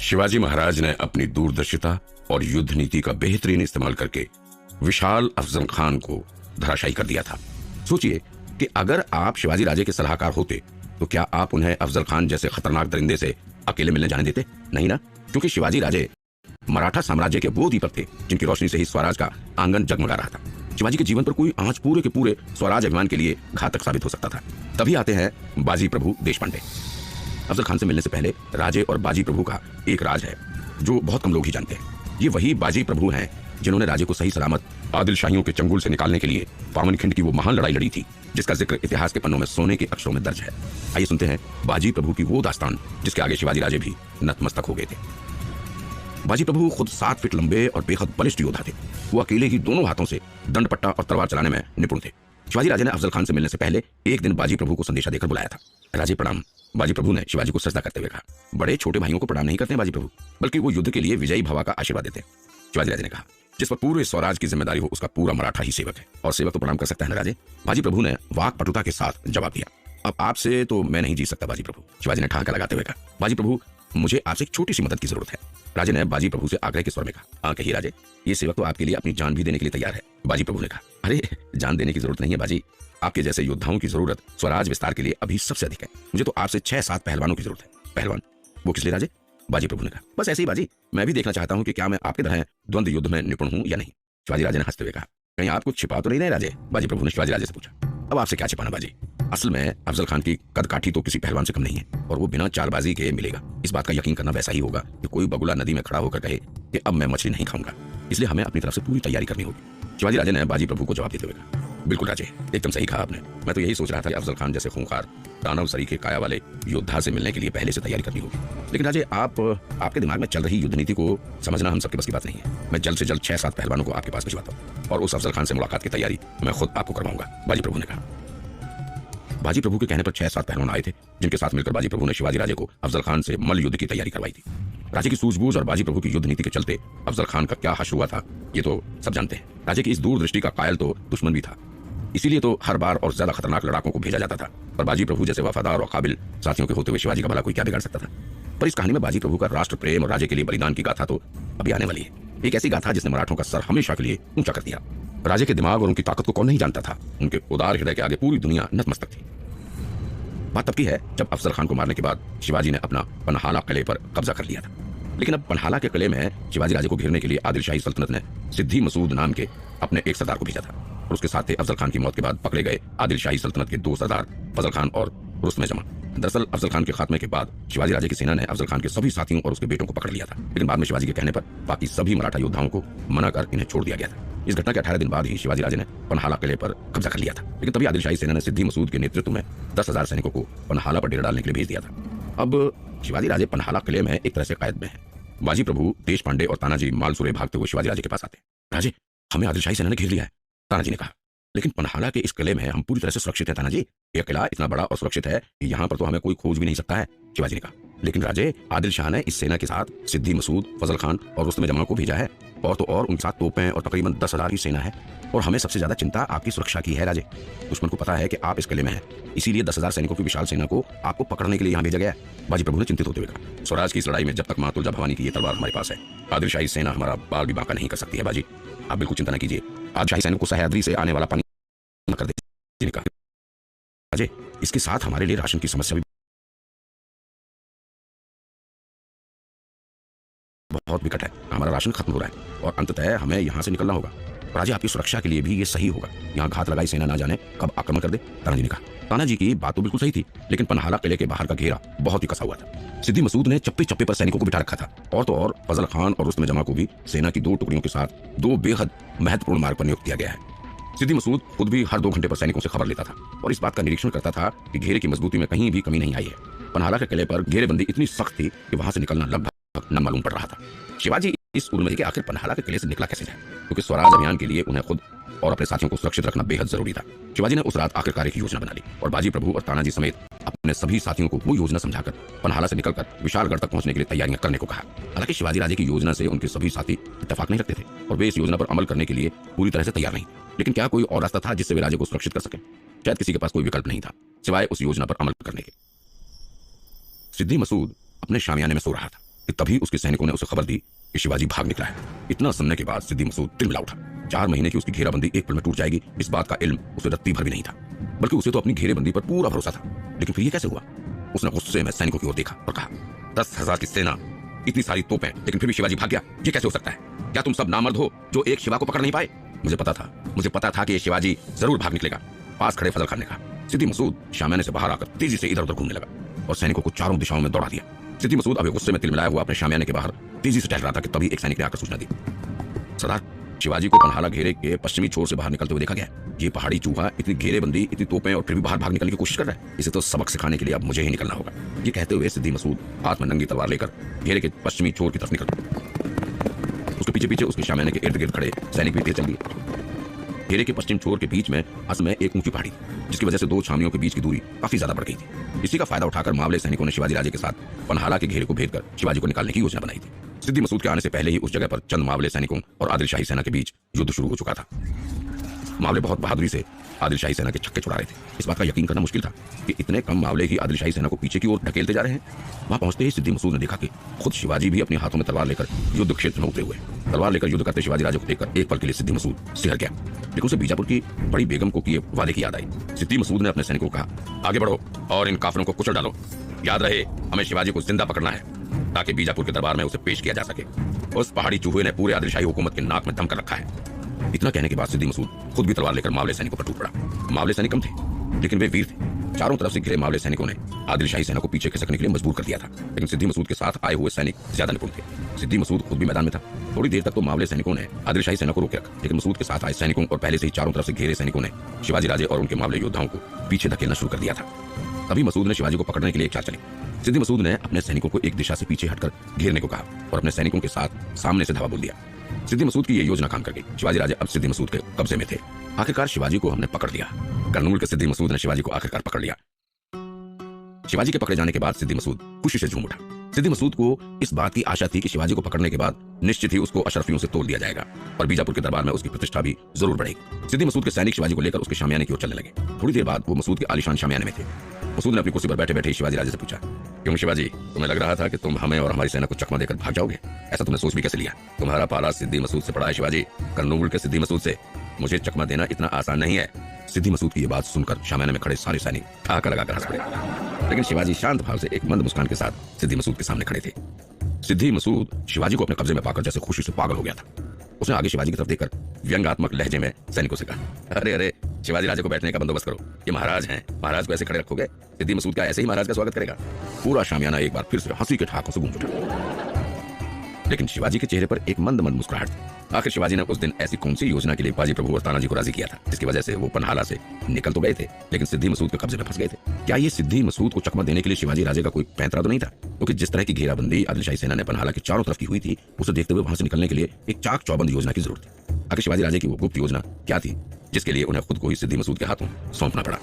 शिवाजी महाराज ने अपनी दूरदर्शिता और युद्ध नीति का बेहतरीन इस्तेमाल करके विशाल अफजल खान को धराशायी कर दिया था। सोचिए कि अगर आप शिवाजी राजे के सलाहकार होते तो क्या आप उन्हें अफजल खान जैसे खतरनाक दरिंदे से अकेले मिलने जाने देते? नहीं ना, क्योंकि शिवाजी राजे मराठा साम्राज्य के वो दीपक थे जिनकी रोशनी से ही स्वराज का आंगन जगमगा रहा था। शिवाजी के जीवन पर कोई आंच पूरे के पूरे स्वराज अभिमान के लिए घातक साबित हो सकता था। तभी आते हैं बाजी प्रभु देशपांडे। अफजल खान से मिलने से पहले राजे और बाजी प्रभु का एक राज है जो बहुत कम लोग ही जानते हैं। ये वही बाजी प्रभु हैं जिन्होंने राजे को सही सलामत आदिल शाहियों के चंगुल से निकालने के लिए पावनखिंड की वो महान लड़ाई लड़ी थी जिसका जिक्र इतिहास के पन्नों में सोने के अक्षरों में दर्ज है। आइए सुनते हैं बाजी प्रभु की वो दास्तान जिसके आगे शिवाजी राजे भी नतमस्तक हो गए थे। बाजी प्रभु खुद 7 फीट लंबे और बेहद बलिष्ठ योद्धा थे। वो अकेले ही दोनों हाथों से दंड पट्टा और तलवार चलाने में निपुण थे। शिवाजी राजे ने अफजल खान से मिलने से पहले एक दिन बाजी प्रभु को संदेशा देकर बुलाया था। राजे प्रणाम। बाजी प्रभु ने शिवाजी को सजदा करते हुए कहा, बड़े छोटे भाइयों को प्रणाम नहीं करते हैं बाजी प्रभु, बल्कि वो युद्ध के लिए विजयी भवा का आशीर्वाद देते हैं। शिवाजी राजे ने कहा, जिस पर पूरे स्वराज की जिम्मेदारी हो उसका पूरा मराठा ही सेवक है, और सेवक तो प्रणाम कर सकता है ना राजे। बाजी प्रभु ने वाक पटुता के साथ जवाब दिया, अब आपसे तो मैं नहीं जीत सकता बाजी प्रभु। शिवाजी ने ठहाका लगाते हुए कहा, बाजी प्रभु मुझे आपसे एक छोटी सी मदद की जरूरत है। राजे ने बाजी प्रभु से आग्रह के स्वर में कहा, हाँ कहिए राजे, ये सेवक तो आपके लिए अपनी जान भी देने के लिए तैयार है। बाजी प्रभु ने कहा, अरे जान देने की जरूरत नहीं है बाजी, आपके जैसे योद्धाओं की जरूरत स्वराज विस्तार के लिए अभी सबसे अधिक है। मुझे तो आपसे 6-7 पहलवानों की जरूरत है। पहलवान? वो किस लिए राजे? बाजी प्रभु ने कहा, बस ऐसे ही बाजी, मैं भी देखना चाहता हूँ कि क्या मैं आपके तरह द्वंद्व युद्ध में निपुण हूँ या नहीं। शिवाजी राजे ने हंसते हुए कहा, कहीं आप कुछ छिपा तो नहीं रहे राजे? बाजी प्रभु ने शिवाजी राजे से पूछा, अब आपसे क्या छिपाना बाजी, असल में अफजल खान की कद काठी तो किसी पहलवान से कम नहीं है और वो बिना चालबाजी के मिलेगा। इस बात का यकीन करना वैसा ही होगा कि कोई बगुला नदी में खड़ा होकर कहे कि अब मैं मछली नहीं खाऊंगा, इसलिए हमें अपनी तरफ से पूरी तैयारी करनी होगी। शिवाजी राजे ने बाजी प्रभु को जवाब देते हुए कहा, बिल्कुल राजे, एकदम सही कहा आपने। मैं तो यही सोच रहा था कि अफजल खान जैसे खूंखार दानव सरीखे काया वाले योद्धा से मिलने के लिए पहले से तैयारी करनी होगी। लेकिन राजे आपके दिमाग में चल रही युद्ध नीति को समझना हम सबके बस की बात नहीं है। मैं जल्द से जल्द 6-7 पहलवानों को आपके पास भिजवाता हूँ और उस अफजल खान से मुलाकात की तैयारी मैं खुद आपको करवाऊंगा, बाजी प्रभु ने कहा। बाजी प्रभु के कहने पर 6-7 पहलवान आए थे जिनके साथ मिलकर बाजी प्रभु ने शिवाजी राजे को अफजल खान से मल्ल युद्ध की तैयारी करवाई थी। राजे की सूझबूझ और बाजी प्रभु की युद्ध नीति के चलते अफजल खान का क्या हश्र हुआ था ये तो सब जानते हैं। राजे की इस दूरदृष्टि का कायल तो दुश्मन भी था, इसीलिए तो हर बार और ज्यादा खतरनाक लड़ाकों को भेजा जाता था। पर बाजी प्रभु जैसे वफादार और काबिल साथियों के होते हुए शिवाजी का भला कोई क्या बिगाड़ सकता था। पर इस कहानी में बाजी प्रभु का राष्ट्र प्रेम और राजे के लिए बलिदान की गाथा तो अभी आने वाली है। एक ऐसी गाथा जिसने मराठों का सर हमेशा के लिए ऊंचा कर दिया। राजे के दिमाग और उनकी ताकत को कौन नहीं जानता था। उनके उदार हृदय के आगे पूरी दुनिया नतमस्तक थी। बात तब की है जब अफजल खान को मारने के बाद शिवाजी ने अपना पनहाला किले पर कब्जा कर लिया था। लेकिन अब पनहाला के किले में शिवाजी राजे को घेरने के लिए आदिल शाही सल्तनत ने सिद्दी मसूद नाम के अपने एक सरदार को भेजा था और उसके साथ थे अफजल खान की मौत के बाद पकड़े गए आदिल शाही सल्तनत के 2 सरदार फजल खान और रुस्तम जमा। दरअसल अफजल खान के खात्मे के बाद शिवाजी राजे की सेना ने अफजल खान के सभी साथियों और उसके बेटों को पकड़ लिया था, लेकिन बाद में शिवाजी के कहने पर बाकी सभी मराठा योद्धाओं को मना कर इन्हें छोड़ दिया गया था। इस घटना के 18 दिन बाद ही शिवाजी राजे ने पनहाला किले पर कब्जा कर लिया था। लेकिन तभी आदिल शाही सेना ने सिद्दी मसूद के नेतृत्व में 10,000 सैनिकों को पनहाला पर डेरा डालने के लिए भेज दिया था। अब शिवाजी राजे पनहाला किले में एक तरह से कैद में है। बाजी प्रभु देशपांडे और तानाजी मालसुरे भागते हुए शिवाजी राजे के पास आते हैं। राजे, हमें आदिल शाही सेना ने घेर लिया है, तानाजी ने कहा, लेकिन पनहाला के इस किले में हम पूरी तरह से सुरक्षित हैं तानाजी। यह किला इतना बड़ा और सुरक्षित है कि यहाँ पर तो हमें कोई खोज भी नहीं सकता है, शिवाजी ने कहा। लेकिन राजे, आदिल शाह ने इस सेना के साथ सिद्दी मसूद, फजल खान और रुस्तम जमा को भेजा है और तो और उनके साथ तोपें और तकरीबन 10,000 की सेना है और हमें सबसे ज्यादा चिंता आपकी सुरक्षा की है राजे। दुश्मन को पता है कि आप इस किले में हैं, इसीलिए 10,000 सैनिकों की विशाल सेना को आपको पकड़ने के लिए यहाँ भेजा गया है। बाजी प्रभु ने चिंतित होते हुए कहा, स्वराज की इस लड़ाई में जब तक मां तुलजा भवानी की ये तलवार हमारे पास है, आदिल शाही सेना हमारा बाल भी बांका नहीं कर सकती है। बाजी, आप बिल्कुल चिंता न कीजिए, आदिल शाही सैनिक को सह्याद्री से आने वाला पानी न कर दे। राजे, इसके साथ हमारे लिए राशन की समस्या भी बहुत विकट है। हमारा राशन खत्म हो रहा है और अंततः हमें यहाँ से निकलना होगा। राजे, आपकी सुरक्षा के लिए भी ये सही होगा, यहाँ घात लगाई सेना ना जाने कब आक्रमण कर दे, तानाजी ने कहा। तानाजी की बात तो बिल्कुल सही थी, लेकिन पनहाला किले के बाहर का घेरा बहुत ही कसा हुआ था। सिद्दी मसूद ने चप्पे चप्पे पर सैनिकों को बिठा रखा था और तो और फजल खान और रुस्तम जमा को भी सेना की 2 टुकड़ियों के साथ 2 बेहद महत्वपूर्ण मार्ग पर नियुक्त किया गया है। सिद्दी मसूद खुद भी हर 2 घंटे पर सैनिकों से खबर लेता था और इस बात का निरीक्षण करता था कि घेरे की मजबूती में कहीं भी कमी नहीं आई है। पनहाला के किले पर घेरेबंदी इतनी सख्त थी कि वहां से निकलना लगभग न मालूम पड़ रहा था। शिवाजी इस उम्र में कि आखिर पनहाला के किले से निकला कैसे जाए, क्योंकि स्वराज अभियान के लिए उन्हें खुद और अपने साथियों को सुरक्षित रखना बेहद जरूरी था। शिवाजी ने उस रात आखिरकार एक योजना बना ली और बाजी प्रभु और तानाजी समेत अपने सभी साथियों को वो योजना समझाकर पनहाला से निकलकर विशालगढ़ तक पहुंचने के लिए तैयारियां करने को कहा। हालांकि शिवाजी राजे की योजना से उनके सभी साथी इत्तेफाक नहीं रखते थे और वे इस योजना पर अमल करने के लिए पूरी तरह से तैयार नहीं। लेकिन क्या कोई और रास्ता था जिससे वे राजे को सुरक्षित कर सके? शायद किसी के पास कोई विकल्प नहीं था सिवाय उस योजना पर अमल करने के। सिद्दी मसूद अपने शामियाने में सो रहा था। कि तभी उसके सैनिकों ने उसे खबर दी कि शिवाजी भाग निकला है। इतना सुनने के बाद सिद्दी मसूद तिलमिला उठा। 4 महीने की उसकी घेराबंदी एक पल में टूट जाएगी, इस बात का इल्म उसे रत्ती भर भी नहीं था, बल्कि उसे तो अपनी घेरेबंदी पर पूरा भरोसा था। लेकिन फिर ये कैसे हुआ? उसने गुस्से में सैनिकों की ओर देखा और कहा, 10,000 की सेना, इतनी सारी तोपें, लेकिन फिर भी शिवाजी भाग गया, ये कैसे हो सकता है? क्या तुम सब नामर्द हो जो एक शिवा को पकड़ नहीं पाए? मुझे पता था कि ये शिवाजी जरूर भाग निकलेगा। पास खड़े फजल खान ने कहा। सिद्दी मसूद शामियाने से बाहर आकर तेजी से इधर उधर घूमने लगा और सैनिकों को चारों दिशाओं में दौड़ा दिया। सिद्दी मसूद अभी गुस्से में तिलमिलाया हुआ अपने शामियाने के बाहर तेजी से टहल रहा था कि तभी एक सैनिक ने आकर सूचना दी, सरदार, शिवाजी को पन्हाला घेरे के पश्चिमी छोर से बाहर निकलते हुए देखा गया। ये पहाड़ी चूहा इतनी घेरेबंदी, इतनी तोपें और फिर भी बाहर भागने की कोशिश कर रहा है। इसे तो सबक सिखाने के लिए अब मुझे ही निकलना होगा। ये कहते हुए सिद्दी मसूद हाथ में नंगी तलवार लेकर घेरे के पश्चिमी छोर की तरफ निकल पड़ा। उसके पीछे पीछे उसके शामियाने के इर्द गिर्द खड़े सैनिक भी तेज चल दिए। घेरे के पश्चिम छोर के बीच में असल में एक ऊंची पहाड़ी, जिसकी वजह से 2 छावनियों के बीच की दूरी काफी ज्यादा बढ़ गई थी। इसी का फायदा उठाकर मावले सैनिकों ने शिवाजी राजे के साथ पन्हाला के घेरे को भेदकर शिवाजी को निकालने की योजना बनाई थी। सिद्दी मसूद के आने से पहले ही उस जगह पर चंद मावले सैनिकों और आदिल शाही सेना के बीच युद्ध शुरू हो चुका था। मावले बहुत बहादुरी से आदिल शाही सेना के छक्के छुड़ा रहे थे। इस बात का यकीन करना मुश्किल था कि इतने कम मावले ही आदिल शाही सेना को पीछे की ओर ढकेलते जा रहे हैं। वहां पहुंचते ही सिद्दी मसूद ने देखा कि खुद शिवाजी भी अपने हाथों में तलवार लेकर युद्ध क्षेत्र में उतरे हुए। तलवार लेकर युद्ध करते शिवाजी राजे को देखकर एक पल के लिए सिद्दी मसूद सिहर गया, लेकिन उसे बीजापुर की बड़ी बेगम को किए वादे की याद आई। सिद्दी मसूद ने अपने सैनिकों को कहा, आगे बढ़ो और इन काफिरों को कुचल डालो। याद रहे, हमें शिवाजी को जिंदा पकड़ना है ताकि बीजापुर के दरबार में उसे पेश किया जा सके। उस पहाड़ी चूहे ने पूरे आदिल शाही हुकूमत के नाक में दम कर रखा है। इतना कहने के बाद सिद्दी मसूद खुद भी तलवार लेकर मावले सैनिकों पर टूट पड़ा। मावले सैनिक कम थे, लेकिन वे वीर थे। चारों तरफ से घिरे मावले सैनिकों ने आदिल शाही सेना को पीछे खिसकने के लिए मजबूर कर दिया था, लेकिन सिद्दी मसूद के साथ आए हुए सैनिक ज्यादा निपुण थे। सिद्दी मसूद खुद भी मैदान में था। थोड़ी देर तक तो मावले सैनिकों ने आदिल शाही सेना को रोके रखा, लेकिन मसूद के साथ आए सैनिकों और पहले से ही चारों तरफ से घेरे सैनिकों ने शिवाजी राजे और उनके मावले योद्धाओं को पीछे धकेलना शुरू कर दिया था। तभी मसूद ने शिवाजी को पकड़ने के लिए एक चाल चली। सिद्दी मसूद ने अपने सैनिकों को एक दिशा से पीछे हटकर घेरने को कहा और अपने सैनिकों के साथ सामने से धावा बोल दिया। सिद्दी मसूद की यह योजना काम कर गई। शिवाजी राजे अब सिद्दी मसूद के कब्जे में थे। आखिरकार शिवाजी को हमने पकड़ लिया। कर्नूल के सिद्दी मसूद ने शिवाजी को आखिरकार पकड़ लिया। शिवाजी के पकड़े जाने के बाद सिद्दी मसूद खुशी से झूम उठा। सिद्दी मसूद को इस बात की आशा थी कि शिवाजी को पकड़ने के बाद निश्चित ही उसको अशरफियों से तोड़ दिया जाएगा और बीजापुर के दरबार में उसकी प्रतिष्ठा भी जरूर बढ़ेगी। सिद्दी मसूद के सैनिक शिवाजी को लेकर उसके शामियाने की ओर चलने लगे। थोड़ी देर बाद वो मसूद के आलीशान शामियाने में थे। मसूद ने अपनी कुर्सी पर बैठे बैठे शिवाजी राजे से पूछा, क्यों शिवाजी, तुम्हें लग रहा था कि तुम हमें और हमारी सेना को चकमा देकर भाग जाओगे? ऐसा तुमने सोच भी कैसे लिया? तुम्हारा पाला सिद्दी मसूद से पड़ा है शिवाजी, कर्नूल के सिद्दी मसूद से। मुझे चकमा देना इतना आसान नहीं है। सिद्दी मसूद की ये बात सुनकर शामियाने में खड़े सारे सैनिक ठहाका लगाकर हंस पड़े, लेकिन शिवाजी शांत भाव से एक मंद मुस्कान के साथ सिद्दी मसूद के सामने खड़े थे। सिद्दी मसूद शिवाजी को अपने कब्जे में पाकर जैसे खुशी से पागल हो गया था। उसने आगे शिवाजी की तरफ देखकर व्यंग्यात्मक लहजे में सैनिकों से कहा, अरे अरे, शिवाजी राजे को बैठने का बंदोबस्त करो। ये महाराज हैं, महाराज को ऐसे खड़े रखोगे? सिद्दी मसूद क्या ऐसे ही महाराज का स्वागत करेगा? पूरा शामियाना एक बार फिर से हंसी के ठहाकों से गूंज उठा, लेकिन शिवाजी के चेहरे पर एक मंद मंद मुस्कुराहट थी। आखिर शिवाजी ने उस दिन ऐसी कौन सी योजना के लिए बाजी प्रभु और तानाजी को राजी किया था, जिसकी वजह से वो पन्हाला से निकल तो गए थे, लेकिन सिद्दी मसूद के कब्जे में फंस गए थे? क्या ये सिद्दी मसूद को चकमा देने के लिए शिवाजी राजे का कोई पैंतरा तो नहीं था? क्योंकि जिस तरह की घेराबंदी आदिल शाही सेना ने पन्हाला के चारों तरफ की हुई थी, उसे देखते हुए वहां से निकलने के लिए एक चाक चौबंद योजना की जरूरत थी। आखिर शिवाजी राजे की वो गुप्त योजना क्या थी, जिसके लिए उन्हें खुद को ही सिद्दी मसूद के हाथों सौंपना पड़ा?